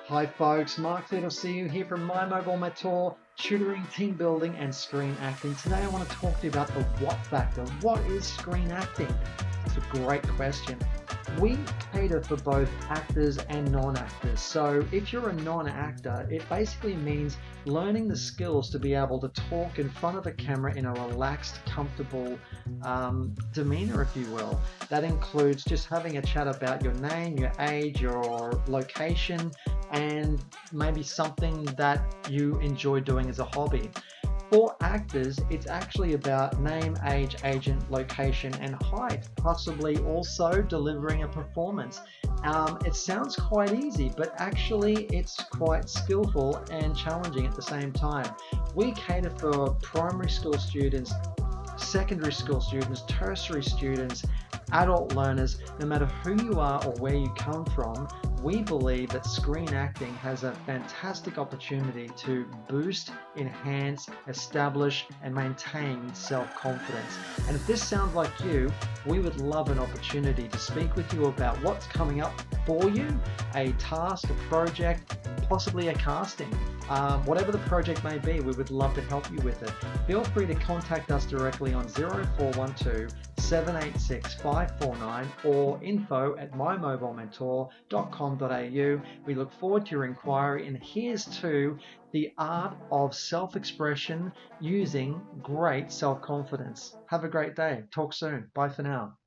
Hi folks, Mark Little see you here from My Mobile Mentor, tutoring, team building and screen acting. Today I want to talk to you about the what factor. What is screen acting? It's a great question. We cater for both actors and non-actors. So if you're a non-actor, it basically means learning the skills to be able to talk in front of a camera in a relaxed, comfortable demeanor, if you will. That includes just having a chat about your name, your age, your location, and maybe something that you enjoy doing as a hobby. For actors, it's actually about name, age, agent, location, and height, possibly also delivering a performance. It sounds quite easy, but actually it's quite skillful and challenging at the same time. We cater for primary school students, secondary school students, tertiary students, adult learners. No matter who you are or where you come from, we believe that screen acting has a fantastic opportunity to boost, enhance, establish, and maintain self-confidence. And if this sounds like you, we would love an opportunity to speak with you about what's coming up for you, a task, a project, possibly a casting. Whatever the project may be, we would love to help you with it. Feel free to contact us directly on 0412 786 549 or info@mymobilementor.com.au. We look forward to your inquiry, and here's to the art of self-expression using great self-confidence. Have a great day. Talk soon. Bye for now.